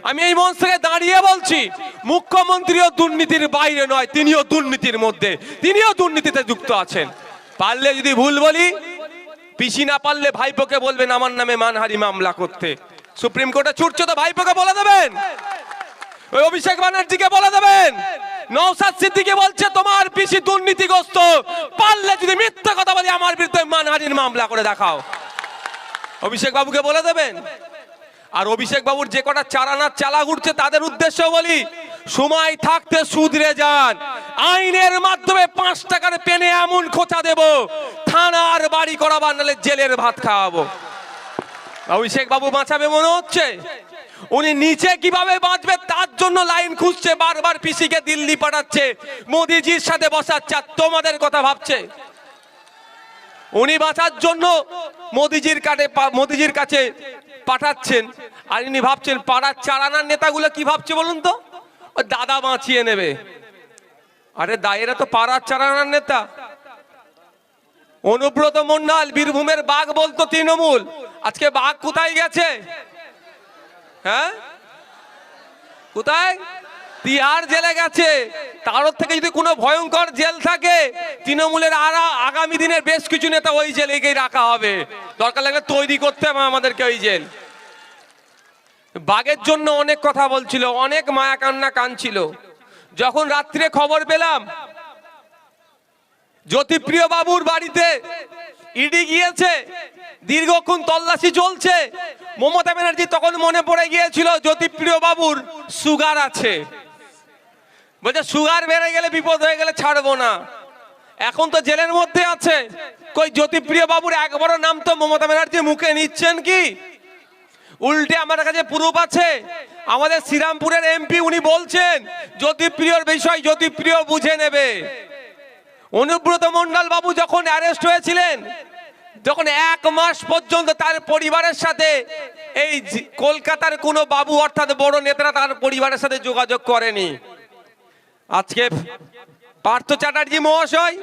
আমি এই মঞ্চ থেকে দাঁড়িয়ে বলছি, মুখ্যমন্ত্রীও দুর্নীতির বাইরে নয়, তিনিও দুর্নীতির মধ্যে, তিনিও দুর্নীতিতে যুক্ত আছেন। পারলে যদি ভুল বলি, পিসি না পারলে ভাইপোকে বলবেন আমার নামে মানহানি মামলা করতে। সুপ্রিম কোর্টে ছুটছে তো ভাইপোকে বলে দেবেন, ওই অভিষেক ব্যানার্জিকে বলে দেবেন। নওশাদ সিদ্দিকী বলছে তোমার পিসি দুর্নীতিগ্রস্ত, পারলে যদি মিথ্যা কথা বলি আমার বিরুদ্ধে মানহানির মামলা করে দেখাও। অভিষেক বাবুকে বলে দেবেন। আর অভিষেক বাবুর যে কটা চারানার চালা ঘুরছে তাদের উদ্দেশ্য বলি, সময় থাকতে শুধরে যান। আইনের মাধ্যমে 5 টাকার পেনে এমন খোঁচা দেব, থানার বাড়ি করাবো, নাহলে জেলের ভাত খাওয়াবো। অভিষেক বাবু বাঁচাবে মনে হচ্ছে, উনি নিচে কিভাবে বাঁচবে তার জন্য লাইন খুঁজছে, বারবার পিসিকে দিল্লি পাঠাচ্ছে, মোদিজির সাথে বসাচ্ছে, আর তোমাদের কথা ভাবছে। উনি বাঁচার জন্য মোদিজির কাছে পাঠাচ্ছেন, আর ইনি ভাবছেন পাড়ার চারানার নেতাগুলো কি ভাবছে বলুন তো, দাদা বাঁচিয়ে নেবে। আরে দায়েরা তো পাড়ার চারানার নেতা। অনুব্রত মন্ডল বীরভূমের বাঘ বলতো তৃণমূল, আজকে বাঘ কোথায় গেছে? হ্যাঁ, কোথায়? তিহার জেলে গেছে। তার থেকে যদি কোনো ভয়ঙ্কর জেল থাকে, তৃণমূলের আগামী দিনের বেশ কিছু নেতা ওই জেলেকেই রাখা হবে, দরকার লাগলে তৈরি করতে হবে আমাদেরকে ওই জেল। বাঘের জন্য অনেক কথা বলছিল, অনেক মায়া কান্না কাঁদছিল। যখন রাত্রে খবর পেলাম জ্যোতিপ্রিয় বাবুর বাড়িতে ইডি গিয়েছে, দীর্ঘক্ষণ তল্লাশি চলছে, মমতা ব্যানার্জি তখন মনে পড়ে গিয়েছিল জ্যোতিপ্রিয় বাবুর সুগার আছে, বলছে সুগার বেড়ে গেলে বিপদ হয়ে গেলে ছাড়বো না। এখন তো জেলের মধ্যে আছে, কই জ্যোতিপ্রিয় বাবুর একবারও নাম তো মমতা ব্যানার্জি মুখে নিচ্ছেন কি? উল্টে আমার কাছে প্রুফ আছে, আমাদের শ্রীরামপুরের এমপি উনি বলছেন জ্যোতিপ্রিয়র বিষয় জ্যোতিপ্রিয় বুঝে নেবে। অনুব্রত মন্ডল বাবু যখন অ্যারেস্ট হয়েছিলেন, যখন 1 মাস পর্যন্ত তার পরিবারের সাথে এই কলকাতার কোনো বাবু অর্থাৎ বড় নেতারা তার পরিবারের সাথে যোগাযোগ করেনি। আজকে পার্থ চ্যাটার্জি মহাশয়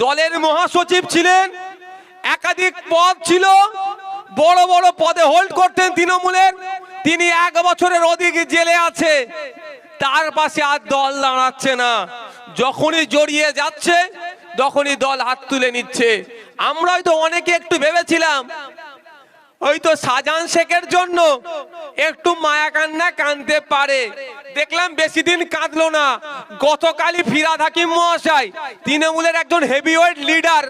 দলের মহাসচিব ছিলেন, একাধিক পদ ছিল, বড় বড় পদে হোল্ড করতেন তৃণমূলের, তিনি 1 বছরের অধিক জেলে আছে, তার পাশে আর দল দাঁড়াচ্ছে না। যখনই জড়িয়ে যাচ্ছে তখনই দল হাত তুলে নিচ্ছে। আমরা হয়তো অনেকে একটু ভেবেছিলাম হয়তো শাহজাহান শেখের জন্য একটু মায়া কান্না কাঁদতে পারে, দেখলাম বেশি দিন কাঁদলো না। গতকালই ফিরহাদ হাকিম মহাশয়, তৃণমূলের একজন হেভিওয়েট লিডার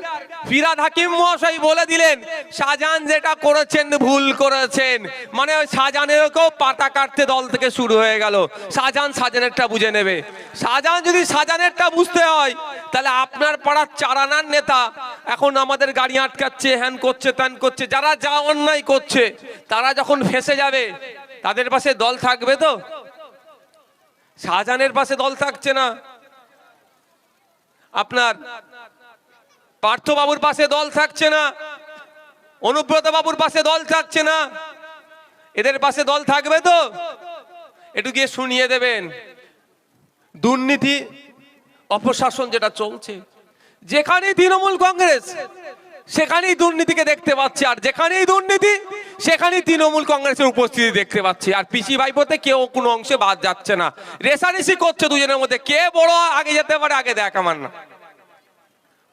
ফিরহাদ হাকিম মহাশয় বলে দিলেন শাহজাহান যেটা করেছেন ভুল করেছেন, মানে ওই শাহজাহানেরকেও পাতা কাটতে দল থেকে শুরু হয়ে গেল। শাহজাহানেরটা বুঝে নেবে। শাহজাহান যদি শাহজাহানেরটা বুঝতে হয়, তাহলে আপনার পাড়ার চারানার নেতা এখন আমাদের গাড়ি আটকাচ্ছে, হ্যান করছে, ত্যান করছে, যারা যা অন্যায় করছে, তারা যখন ফেসে যাবে তাদের পাশে দল থাকবে তো? শাহজাহানের পাশে দল থাকছে না, আপনার পার্থ বাবুর পাশে দল থাকছে না, অনুব্রত বাবুর পাশে দল থাকছে না, এদের পাশে দল থাকবে তো? একটু গিয়ে শুনিয়ে দেবেন। দুর্নীতি অপশাসন যেটা চলছে, যেখানেই তৃণমূল কংগ্রেস সেখানেই দুর্নীতিকে দেখতে পাচ্ছি, আর যেখানেই দুর্নীতি সেখানেই তৃণমূল কংগ্রেসের উপস্থিতি দেখতে পাচ্ছি। আর পিসি ভাইপোতে কেউ কোনো অংশে বাদ যাচ্ছে না, রেসারেসি করছে দুজনের মধ্যে, কে বড় আগে যেতে পারে আগে দেখ আমার না।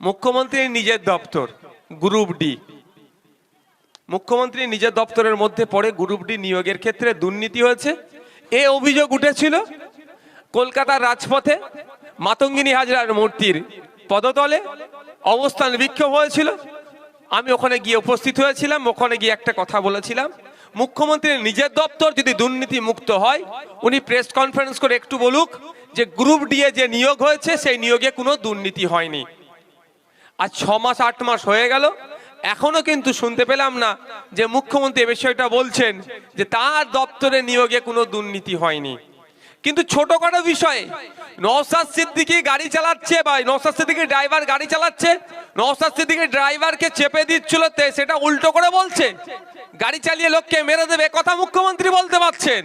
মুখ্যমন্ত্রীর নিজের দপ্তর গ্রুপ ডি, মুখ্যমন্ত্রীর নিজের দপ্তরের মধ্যে পড়ে গ্রুপ ডি নিয়োগের ক্ষেত্রে দুর্নীতি হয়েছে, এ অভিযোগ উঠেছিল। কলকাতার রাজপথে মাতঙ্গিনী হাজরার মূর্তির পদতলে অবস্থান বিক্ষোভ হয়েছিল, আমি ওখানে গিয়ে উপস্থিত হয়েছিলাম। ওখানে গিয়ে একটা কথা বলেছিলাম, মুখ্যমন্ত্রীর নিজের দপ্তর যদি দুর্নীতি মুক্ত হয়, উনি প্রেস কনফারেন্স করে একটু বলুক যে গ্রুপ ডি এ যে নিয়োগ হয়েছে সেই নিয়োগে কোনো দুর্নীতি হয়নি। আজ 6 মাস 8 মাস হয়ে গেল, এখনো কিন্তু শুনতে পেলাম না যে মুখ্যমন্ত্রী এ বিষয়টা বলছেন যে তার দপ্তরে নিয়োগে কোনো দুর্নীতি হয়নি। কিন্তু ছোটখাটো বিষয়ে নওশাদ সিদ্দিকী গাড়ি চালাচ্ছে, বা নওশাদ সিদ্দিকীর ড্রাইভার গাড়ি চালাচ্ছে, নওশাদ সিদ্দিকীর ড্রাইভারকে চেপে দিচ্ছিল, সেটা উল্টো করে বলছে গাড়ি চালিয়ে লোককে মেরে দেবে, কথা মুখ্যমন্ত্রী বলতে পারছেন।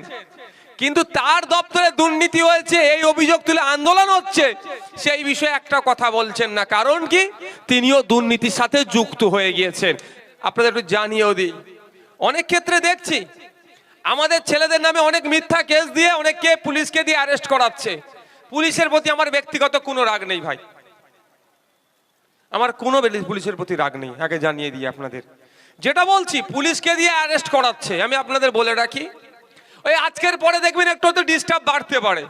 কিন্তু তার দপ্তরে দুর্নীতি হয়েছে এই অভিযোগ তুলে আন্দোলন হচ্ছে, সেই বিষয়ে একটা কথা বলছেন না। কারণ কি? তিনিও দুর্নীতির সাথে যুক্ত হয়ে গিয়েছেন। আপনাদের একটু জানিয়েও দিই, অনেক ক্ষেত্রে দেখছি আমাদের ছেলেদের নামে অনেক মিথ্যা কেস দিয়ে অনেককে পুলিশকে দিয়ে অ্যারেস্ট করাচ্ছে। পুলিশের প্রতি আমার ব্যক্তিগত কোনো রাগ নেই ভাই, আমার কোনো পুলিশের প্রতি রাগ নেই, আগে জানিয়ে দিই আপনাদের। যেটা বলছি, পুলিশকে দিয়ে অ্যারেস্ট করাচ্ছে, আমি আপনাদের বলে রাখি, ওই আজকের পরে দেখবেন একটু তো ডিস্টার্ব বাড়তে পারে।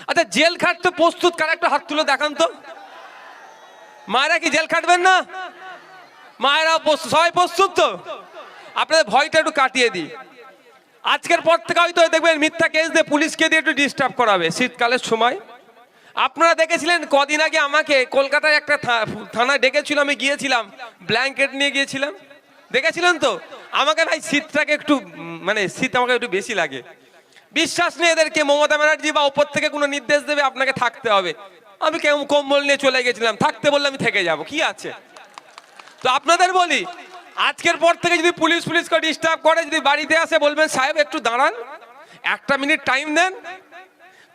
আচ্ছা, জেল খাটতে প্রস্তুত কারা? একটু হাত তুলে দেখান তো। মায়েরা কি জেল খাটবেন না? মায়েরা সবাই প্রস্তুত তো? আপনাদের ভয়টা একটু কাটিয়ে দিই। আজকের পর থেকে হয়তো দেখবেন মিথ্যা কেস দিয়ে পুলিশকে দিয়ে একটু ডিস্টার্ব করাবে শীতকালের সময়। আপনারা দেখেছিলেন কদিন আগে আমাকে কলকাতায় একটা থানায় ডেকেছিল, আমি গিয়েছিলাম, ব্ল্যাঙ্কেট নিয়ে গিয়েছিলাম, দেখেছিলেন তো? আমাকে ভাই শীতটাকে একটু মানে শীত আমাকে একটু বেশি লাগে। বিশ্বাস নেই এদেরকে, মমতা ব্যানার্জি বা উপর থেকে কোনো নির্দেশ দেবে আপনাকে থাকতে হবে, আমি কেমন কম্বল নিয়ে চলে গেছিলাম, থাকতে বললে আমি থেকে যাব, কি আছে। তো আপনাদের বলি, আজকের পর থেকে যদি পুলিশকে ডিস্টার্ব করে, যদি বাড়িতে আসে, বলবেন সাহেব একটু দাঁড়ান, একটা মিনিট টাইম দেন,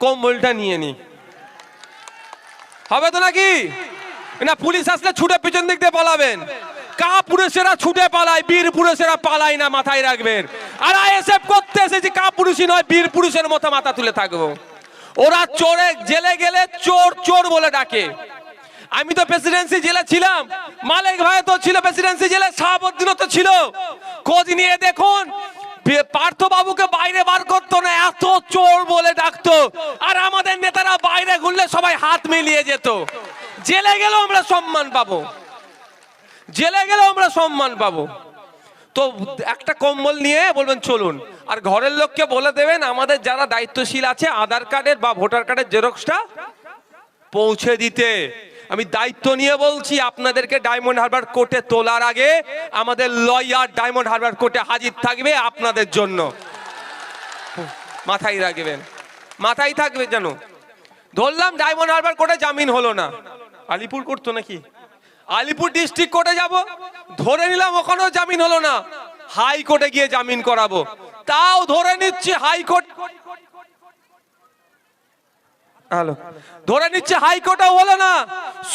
কম্বলটা নিয়ে নি, হবে তো নাকি? না পুলিশ আসলে ছুটে পিছন দিক দিয়ে পালাবেন। কা পুরুষেরা ছুটে পালায়, বীর পুরুষেরা পালায় না, মাথায় রাখবেন। আর আইএসএফ করতে এসেছি কা পুরুষই নয়, বীর পুরুষের মতো মাথা তুলে থাকবো। ওরা চোরে জেলে গেলে চোর চোর বলে ডাকে। আমি তো প্রেসিডেন্সি জেলে ছিলাম, মালিক ভাই তো ছিল প্রেসিডেন্সি জেলে, শাহাবুদ্দিনও তো ছিল। খোঁজ নিয়ে দেখুন, পার্থ বাবুকে বাইরে বার করতো না, এত চোর বলে ডাকতো। আর আমাদের নেতারা বাইরে ঘুরলে সবাই হাত মিলিয়ে যেত। জেলে গেলেও আমরা সম্মান পাবো, জেলে গেলেও আমরা সম্মান পাবো। তো একটা কম্বল নিয়ে বলবেন চলুন, আর ঘরের লোককে বলে দেবেন আমাদের যারা দায়িত্বশীল আছে আধার কার্ডের বা ভোটার কার্ডের জেরক্সটা পৌঁছে দিতে। আমি দায়িত্ব নিয়ে বলছি, আপনাদেরকে ডায়মন্ড হারবার কোর্টে তোলার আগে আমাদের লয়ার ডায়মন্ড হারবার কোর্টে হাজির থাকবে আপনাদের জন্য, মাথায় রাখবেন, মাথায় থাকবে যেন। ধরলাম ডায়মন্ড হারবার কোর্টে জামিন হলো না, আলিপুর কোর্ট তো নাকি, আলিপুর ডিস্ট্রিক্ট কোর্টে যাব, ধরে নিলাম ওখানেও জামিন হলো না, হাইকোর্টে গিয়ে জামিন করাবো, তাও ধরে নিচ্ছি হাইকোর্ট, হ্যালো, ধরে নিচ্ছে হাইকোর্টও হলো না,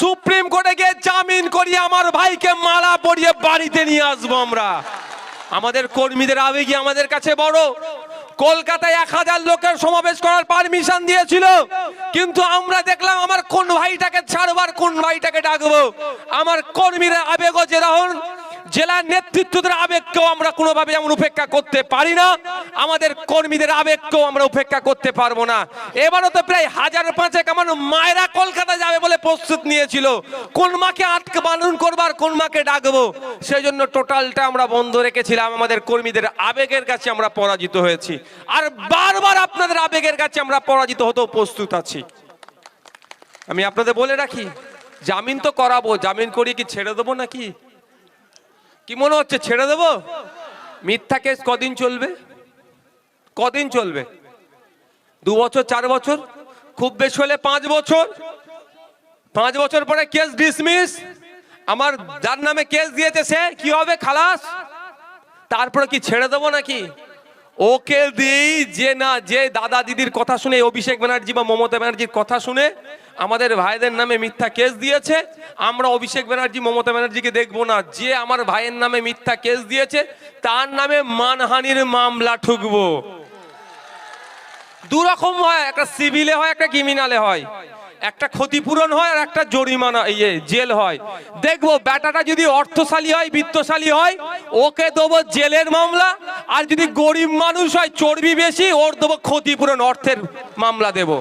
সুপ্রিম কোর্টে গিয়ে জামিন করিয়ে আমার ভাইকে মালা পরিয়ে বাড়িতে নিয়ে আসবো আমরা। আমাদের কর্মীদের আবেগই আমাদের কাছে বড়। কলকাতায় 1000 লোকের সমাবেশ করার পারমিশন দিয়েছিল, কিন্তু আমরা দেখলাম আমার কোন ভাইটাকে ছাড়বার, কোন ভাইটাকে ডাকবো। আমার কর্মীরা আবেগও যেরকম, জেলার নেতৃত্বদের আবেগকেও আমরা কোনোভাবে যেমন উপেক্ষা করতে পারি না, আমাদের কর্মীদের আবেগকেও আমরা উপেক্ষা করতে পারবো না। এবারও তো প্রায় 1005 আমার মায়েরা কলকাতা যাবে বলে প্রস্তুত নিয়েছিল, কোন মাকে আটকে বারণ করবার, কোন মাকে ডাকবো, সেই জন্য টোটালটা আমরা বন্ধ রেখেছিলাম। আমাদের কর্মীদের আবেগের কাছে আমরা পরাজিত হয়েছি, আর বারবার আপনাদের আবেগের কাছে আমরা পরাজিত হতেও প্রস্তুত আছি। আমি আপনাদের বলে রাখি, জামিন তো করাবো, জামিন করিয়ে কি ছেড়ে দেবো নাকি? কি মনে হচ্ছে ছেড়ে দেবো? মিথ্যা কেস কদিন চলবে? কদিন চলবে? 2 বছর, 4 বছর, খুব বেশি হলে 5 বছর। 5 বছর পরে কেস ডিসমিস। আমার যার নামে কেস দিয়েছে সে কি হবে? খালাস। তারপরে কি ছেড়ে দেবো নাকি? ওকে দিই যে না, যে দাদা দিদির কথা শুনে, অভিষেক ব্যানার্জি বা মমতা ব্যানার্জির কথা শুনে আমাদের ভাইদের নামে মিথ্যা কেস দিয়েছে, আমরা অভিষেক ব্যানার্জি মমতা ব্যানার্জিকে দেখবো না। যে আমার ভাইয়ের নামে মিথ্যা কেস দিয়েছে তার নামে মানহানির মামলা ঠুকবো। দুরকম হয়, একটা সিভিলে হয়, একটা ক্রিমিনালে হয়, একটা ক্ষতিপূরণ হয় আর একটা জরিমানা জেল হয়। দেখবো ব্যাটাটা যদি অর্থশালী হয়, বিত্তশালী হয়, ওকে দেবো জেলের মামলা, আর যদি গরিব মানুষ হয়, চর্বি বেশি, ওর দেবো ক্ষতিপূরণ, অর্থের মামলা দেব।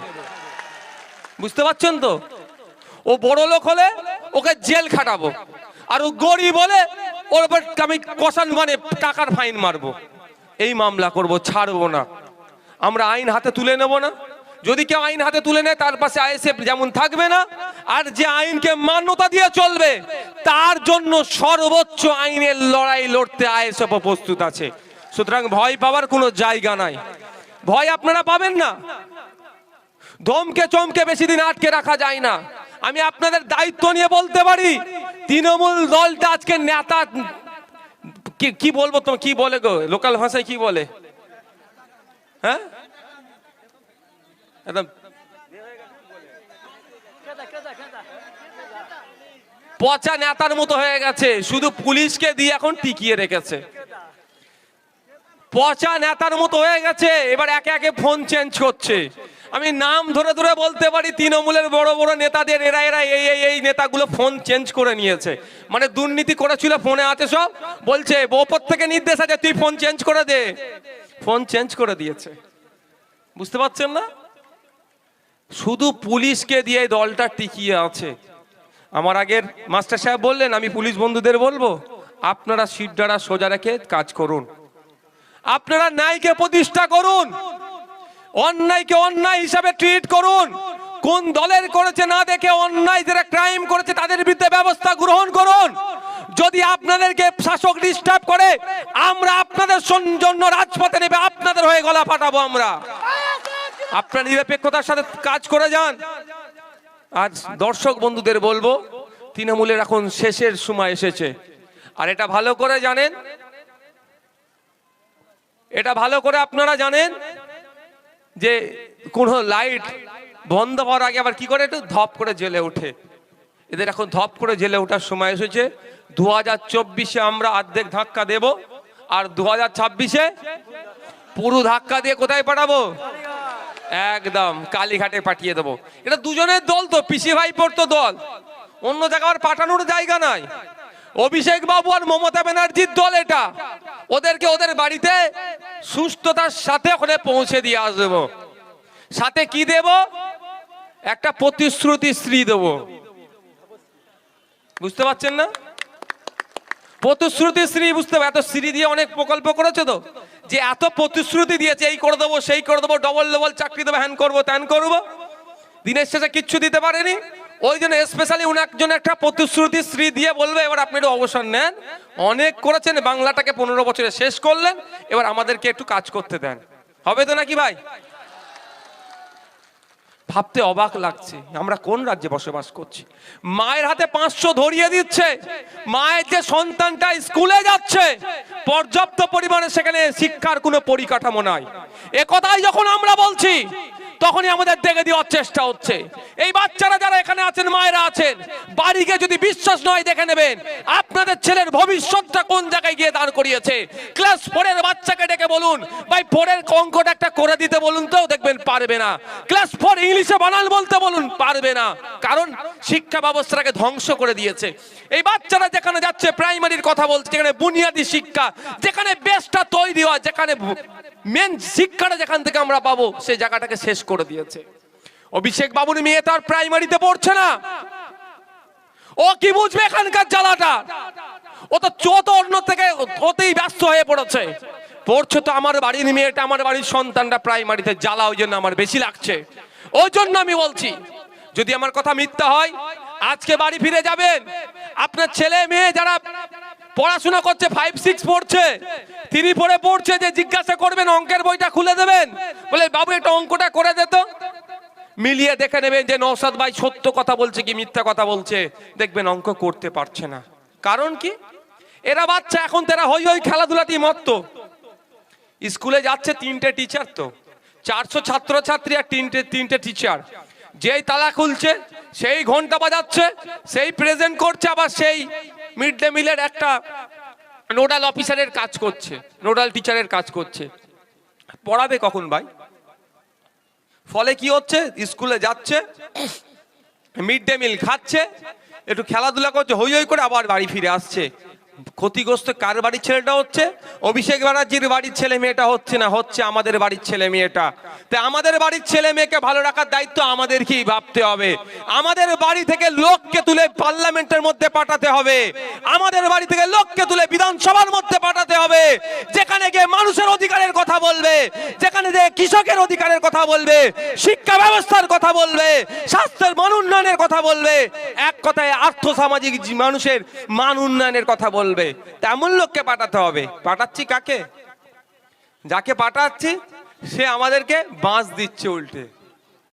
বুঝতে পারছেন তো? ও বড় লোক হলে ওকে জেল খাটাবো, আর ও গরিব হলে ওর উপর আমি কষান মানে টাকার ফাইন মারবো। এই মামলা করব, ছাড়বো না। আমরা আইন হাতে তুলে নেব না। যদি কেউ আইন হাতে তুলে নেয় তার পাশে আইএসএফ যেমন থাকবে না, আর যে আইনকে মান্যতা দিয়ে চলবে তার জন্য সর্বোচ্চ আইনের লড়াই লড়তে আইএসএফ প্রস্তুত আছে। সুতরাং ভয় পাওয়ার কোনো জায়গা নাই, ভয় আপনারা পাবেন না। ধমকে চমকে বেশি দিন আটকে রাখা যায় না। আমি আপনাদের দায়িত্ব নিয়ে বলতে পারি, তৃণমূল দলটা আজকে নেতা কি বলবো, তো কি বলে গো, লোকাল ভাষায় কি বলে, হ্যাঁ, একদম পচা নেতার মতো হয়ে গেছে, শুধু পুলিশকে দিয়ে এখন টিকিয়ে রেখেছে। পচা নেতার মতো হয়ে গেছে, এবার একে একে ফোন চেঞ্জ করছে। আমি নাম ধরে ধরে বলতে পারি তৃণমূলের বড় বড় নেতাদের, এরা এরা এই এই এই নেতাগুলো ফোন চেঞ্জ করে নিয়েছে। মানে দুর্নীতি করেছিল, ফোনে আছে সব, বলছে ওপর থেকে নির্দেশ আছে তুই ফোন চেঞ্জ করে দে, ফোন চেঞ্জ করে দিয়েছে। বুঝতে পারছেন না? শুধু পুলিশকে দিয়ে দলটা টিকিয়ে আছে। আমার আগের মাস্টার সাহেব বললেন, আমি পুলিশ বন্ধুদের বলবো, আপনারা সিটডারা সোজা রেখে কাজ করুন, আপনারা ন্যায়কে প্রতিষ্ঠা করুন, অন্যায়কে অন্যায় হিসাবে ট্রিট করুন। কোন দলের করেছে না দেখে অন্যায় যারা ক্রাইম করেছে তাদের বিরুদ্ধে ব্যবস্থা গ্রহণ করুন। যদি আপনাদেরকে শাসক ডিস্টার্ব করে, আমরা আপনাদের জন্য রাজপথে নেবে, আপনাদের হয়ে গলা ফাটাবো আমরা। আপনারা নিরপেক্ষতার সাথে কাজ করে যান। আর দর্শক বন্ধুদের বলবো, তৃণমূলের এখন শেষের সময় এসেছে। আর এটা ভালো করে জানেন, এটা ভালো করে আপনারা জানেন যে কোন লাইট বন্ধ হওয়ার আগে আবার কি করে একটু ধপ করে জ্বলে ওঠে। এদের এখন ধপ করে জ্বলে ওঠার সময় এসেছে। 2024-এ আমরা অর্ধেক ধাক্কা দেব, আর 2026-এ পুরো ধাক্কা দিয়ে কোথায় পাঠাবো? একদম কালীঘাটে পাঠিয়ে দেবো। এটা দুজনের দল তো, পিসি ভাইপোর তো দল, অন্য জায়গায় পাঠানোর জায়গা নাই। অভিষেক বাবু আর মমতা ব্যানার্জির দল এটা। ওদেরকে ওদের বাড়িতে সুস্থতার সাথে ওখানে পৌঁছে দিয়ে আসবো। সাথে কি দেব? একটা প্রতিশ্রুতি শ্রী দেব। বুঝতে পারছেন না? প্রতিশ্রুতি শ্রী, বুঝতে পারবে? এত শ্রী দিয়ে অনেক প্রকল্প করেছে তো, যে এত প্রতিশ্রুতি দিয়েছে, এই করে দেবো, সেই করে দেবো, ডবল ডবল চাকরি দেবো, হ্যান করবো ত্যান করবো, দিনের শেষে কিচ্ছু দিতে পারেনি। ওই জন্য স্পেশালি উনার একটা প্রতিশ্রুতি শ্রী দিয়ে বলবে, এবার আপনি একটু অবসর নেন, অনেক করেছেন, বাংলাটাকে 15 বছরে শেষ করলেন, এবার আমাদেরকে একটু কাজ করতে দেন। হবে তো নাকি ভাই? ভাবতে অবাক লাগছে, আমরা কোন রাজ্যে বসবাস করছি? মায়ের হাতে 500 ধরিয়ে দিচ্ছে, মায়ের যে সন্তানটা স্কুলে যাচ্ছে, পর্যাপ্ত পরিমাণে সেখানে শিক্ষার কোনো পরিকাঠামো নাই। একথাই যখন আমরা বলছি, তখনই আমাদের দেখে দেওয়ার চেষ্টা হচ্ছে। এই বাচ্চারা যারা এখানে আছেন, মায়েরা আছেন, বাড়িকে যদি বিশ্বাস নয় দেখে নেবেন আপনাদের ছেলের ভবিষ্যৎটা কোন জায়গায় গিয়ে দাঁড় করিয়েছে। ক্লাস 4-এর বাচ্চাকে ডেকে বলুন, ভাই 4-এর অঙ্কটা একটা করে দিতে বলুন, তো দেখবেন পারবে না। ক্লাস 4 ইংলিশে বানান বলতে বলুন, পারবে না। কারণ শিক্ষা ব্যবস্থাটাকে ধ্বংস করে দিয়েছে। এই বাচ্চারা যেখানে যাচ্ছে, প্রাইমারির কথা বলছে, যেখানে বুনিয়াদী শিক্ষা, যেখানে বেসটা তৈরি হয়, যেখানে মেন শিক্ষাটা যেখান থেকে আমরা পাবো, সেই জায়গাটাকে শেষ করে দিয়েছে। অভিষেক বাবুর মেয়ে তার প্রাইমারিতে পড়ছে না, ও কি বুঝবে এখানকার জ্বালাটা? ও তো চোত অন্য থেকে ওতেই ব্যস্ত হয়ে পড়েছে। পড়ছে তো আমার বাড়ির মেয়েটা, আমার বাড়ির সন্তানটা প্রাইমারিতে, জ্বালা ওই জন্য আমার বেশি লাগছে। ওই জন্য আমি বলছি, যদি আমার কথা মিথ্যা হয়, আজকে বাড়ি ফিরে যাবেন, আপনার ছেলে মেয়ে যারা পড়াশোনা করছে, 5-6 পড়ছে, 3-4 পড়ছে, যে জিজ্ঞাসা করবেন, অঙ্কের বইটা খুলে দেবেন, বলে বাবু একটা অঙ্কটা করে দে তো। মিলিয়ে দেখে নেবেন যে নওশাদ ভাই সত্য কথা বলছে কি মিথ্যা কথা বলছে। দেখবেন অঙ্ক করতে পারছে না। কারণ কি? এরা বাচ্চা এখন তারা হই হই খেলাধুলাতেই মত্ত। স্কুলে যাচ্ছে 3টে টিচার, তো 400 ছাত্রছাত্রী আর 3টে টিচার। যেই তালা খুলছে, সেই ঘন্টা বাজাচ্ছে, সেই প্রেজেন্ট করছে, আবার সেই মিড ডে মিলের একটা নোডাল অফিসারের কাজ করছে, নোডাল টিচারের কাজ করছে। পড়াবে কখন ভাই? ফলে কি হচ্ছে? স্কুলে যাচ্ছে, মিড ডে মিল খাচ্ছে, একটু খেলাধুলা করছে, হই হই করে আবার বাড়ি ফিরে আসছে। ক্ষতিগ্রস্ত কার বাড়ির ছেলেটা হচ্ছে? অভিষেক ব্যানার্জির বাড়ির ছেলে মেয়েটা হচ্ছে না, হচ্ছে আমাদের বাড়ির ছেলে মেয়েটা। তাই আমাদের বাড়ির ছেলে মেয়েকে ভালো রাখার দায়িত্ব আমাদেরকেই ভাবতে হবে। আমাদের বাড়ি থেকে লোককে তুলে পার্লামেন্টের মধ্যে পাঠাতে হবে, আমাদের বাড়ি থেকে লোককে তুলে বিধানসভার মধ্যে পাঠাতে হবে, যেখানে গিয়ে মানুষের অধিকারের কথা বলবে, যেখানে গিয়ে কৃষকের অধিকারের কথা বলবে, শিক্ষা ব্যবস্থার কথা বলবে, স্বাস্থ্যের মান উন্নয়নের কথা বলবে, এক কথায় আর্থসামাজিক মানুষের মান উন্নয়নের কথা বলবে। তেমন লোককে পাঠাতে হবে। পাঠাচ্ছি কাকে? যাকে পাঠাচ্ছি সে আমাদেরকে বাঁশ দিচ্ছে উল্টে।